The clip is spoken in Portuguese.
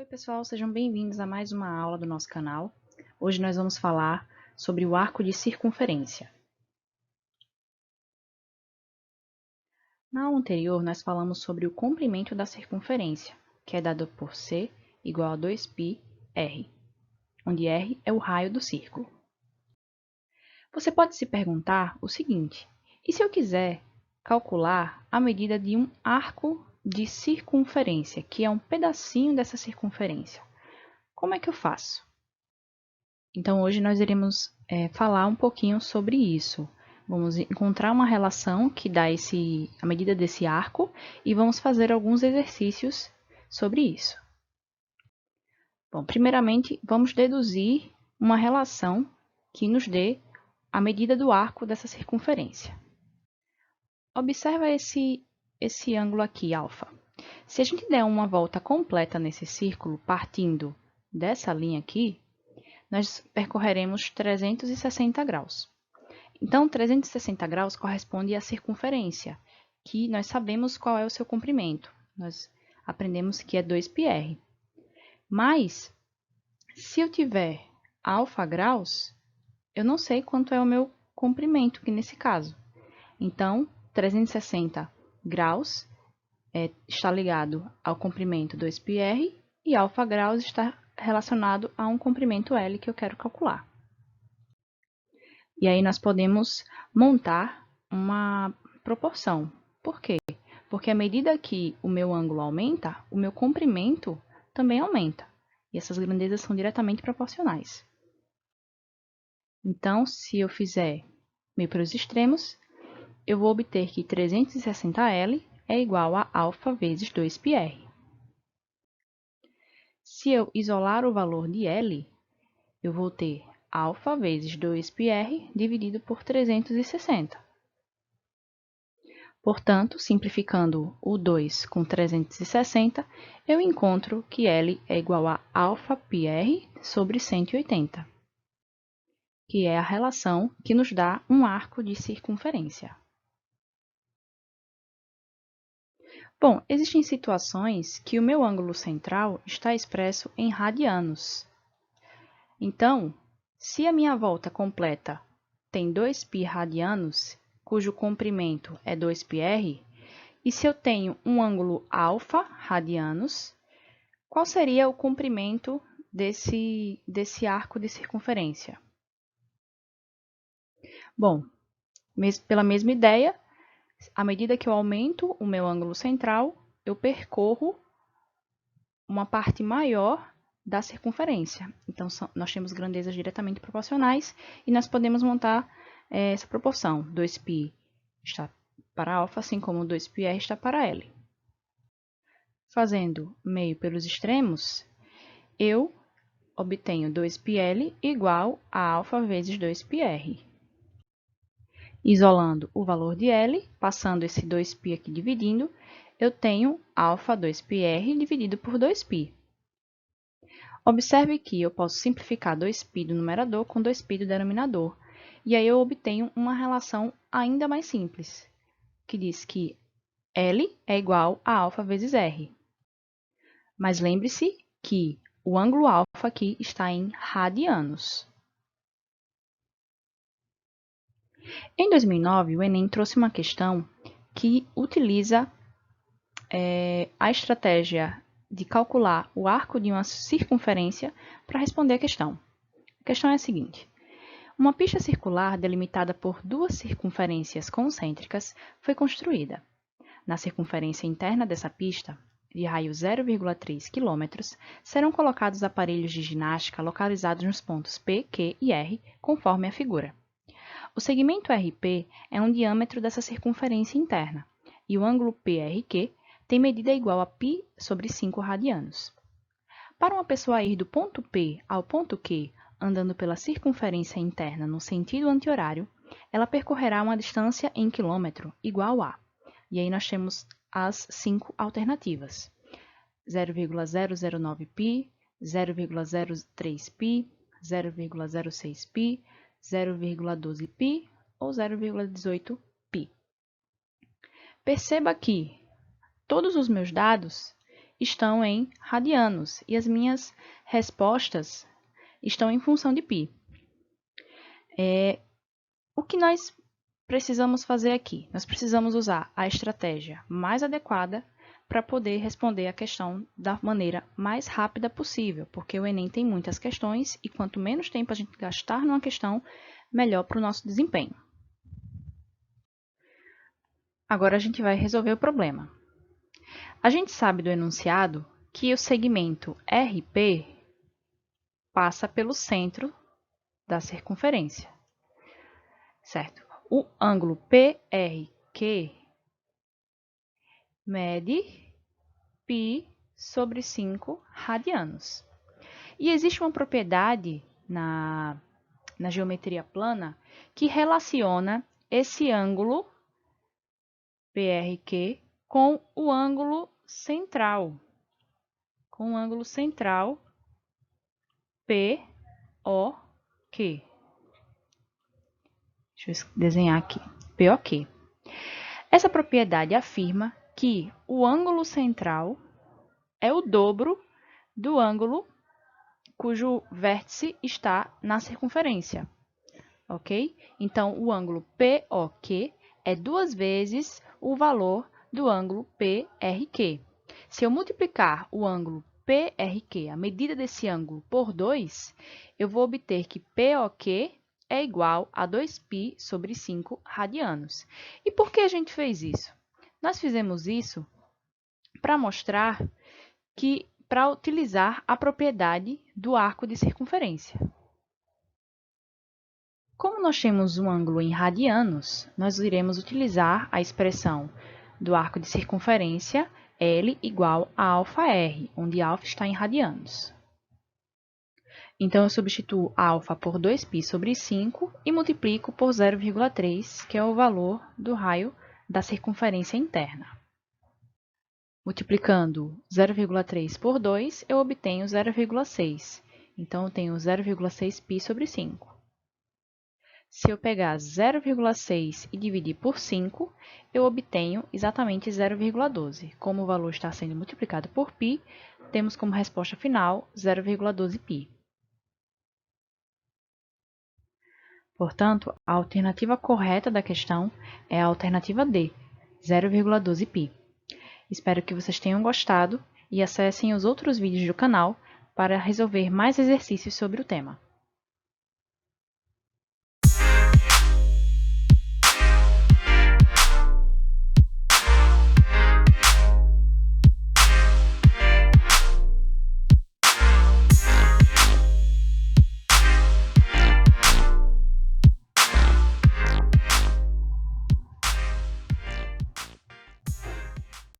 Oi, pessoal, sejam bem-vindos a mais uma aula do nosso canal. Hoje nós vamos falar sobre o arco de circunferência. Na aula anterior, nós falamos sobre o comprimento da circunferência, que é dado por C igual a 2πr, onde r é o raio do círculo. Você pode se perguntar o seguinte: e se eu quiser calcular a medida de um arco de circunferência, que é um pedacinho dessa circunferência? Como é que eu faço? Então, hoje nós iremos falar um pouquinho sobre isso. Vamos encontrar uma relação que dá a medida desse arco e vamos fazer alguns exercícios sobre isso. Bom, primeiramente, vamos deduzir uma relação que nos dê a medida do arco dessa circunferência. Observa esse ângulo aqui, alfa. Se a gente der uma volta completa nesse círculo, partindo dessa linha aqui, nós percorreremos 360 graus. Então, 360 graus corresponde à circunferência, que nós sabemos qual é o seu comprimento. Nós aprendemos que é 2πr. Mas, se eu tiver alfa graus, eu não sei quanto é o meu comprimento, que nesse caso. Então, 360 graus está ligado ao comprimento 2πr e alfa graus está relacionado a um comprimento L que eu quero calcular. E aí nós podemos montar uma proporção. Por quê? Porque à medida que o meu ângulo aumenta, o meu comprimento também aumenta. E essas grandezas são diretamente proporcionais. Então, se eu fizer meio para os extremos, eu vou obter que 360L é igual a alfa vezes 2πr. Se eu isolar o valor de L, eu vou ter alfa vezes 2πr dividido por 360. Portanto, simplificando o 2 com 360, eu encontro que L é igual a alfa πr sobre 180, que é a relação que nos dá um arco de circunferência. Bom, existem situações que o meu ângulo central está expresso em radianos. Então, se a minha volta completa tem 2π radianos, cujo comprimento é 2πr, e se eu tenho um ângulo alfa radianos, qual seria o comprimento desse arco de circunferência? Bom, pela mesma ideia, à medida que eu aumento o meu ângulo central, eu percorro uma parte maior da circunferência. Então, nós temos grandezas diretamente proporcionais e nós podemos montar essa proporção. 2π está para alfa, assim como 2πr está para L. Fazendo meio pelos extremos, eu obtenho 2πl igual a alfa vezes 2πr. Isolando o valor de L, passando esse 2π aqui dividindo, eu tenho alfa 2πr dividido por 2π. Observe que eu posso simplificar 2π do numerador com 2π do denominador, e aí eu obtenho uma relação ainda mais simples, que diz que L é igual a alfa vezes R. Mas lembre-se que o ângulo alfa aqui está em radianos. Em 2009, o Enem trouxe uma questão que utiliza a estratégia de calcular o arco de uma circunferência para responder a questão. A questão é a seguinte: uma pista circular delimitada por duas circunferências concêntricas foi construída. Na circunferência interna dessa pista, de raio 0,3 km, serão colocados aparelhos de ginástica localizados nos pontos P, Q e R, conforme a figura. O segmento RP é um diâmetro dessa circunferência interna, e o ângulo PRQ tem medida igual a π sobre 5 radianos. Para uma pessoa ir do ponto P ao ponto Q, andando pela circunferência interna no sentido anti-horário, ela percorrerá uma distância em quilômetro igual a... E aí nós temos as 5 alternativas: 0,009π, 0,03π, 0,06π, 0,12π ou 0,18π. Perceba que todos os meus dados estão em radianos e as minhas respostas estão em função de π. O que nós precisamos fazer aqui? Nós precisamos usar a estratégia mais adequada para poder responder a questão da maneira mais rápida possível, porque o Enem tem muitas questões e quanto menos tempo a gente gastar numa questão, melhor para o nosso desempenho. Agora a gente vai resolver o problema. A gente sabe do enunciado que o segmento RP passa pelo centro da circunferência, certo? O ângulo PRQ mede π sobre 5 radianos. E existe uma propriedade na geometria plana que relaciona esse ângulo PRQ com o ângulo central. POQ. Deixa eu desenhar aqui. POQ. Essa propriedade afirma que o ângulo central é o dobro do ângulo cujo vértice está na circunferência, ok? Então, o ângulo POQ é 2 vezes o valor do ângulo PRQ. Se eu multiplicar o ângulo PRQ, a medida desse ângulo, por 2, eu vou obter que POQ é igual a 2π sobre 5 radianos. E por que a gente fez isso? Nós fizemos isso para mostrar que para utilizar a propriedade do arco de circunferência. Como nós temos um ângulo em radianos, nós iremos utilizar a expressão do arco de circunferência L igual a αr, onde α está em radianos. Então, eu substituo α por 2π sobre 5 e multiplico por 0,3, que é o valor do raio da circunferência interna. Multiplicando 0,3 por 2, eu obtenho 0,6. Então, eu tenho 0,6π sobre 5. Se eu pegar 0,6 e dividir por 5, eu obtenho exatamente 0,12. Como o valor está sendo multiplicado por π, temos como resposta final 0,12π. Portanto, a alternativa correta da questão é a alternativa D, 0,12π. Espero que vocês tenham gostado e acessem os outros vídeos do canal para resolver mais exercícios sobre o tema.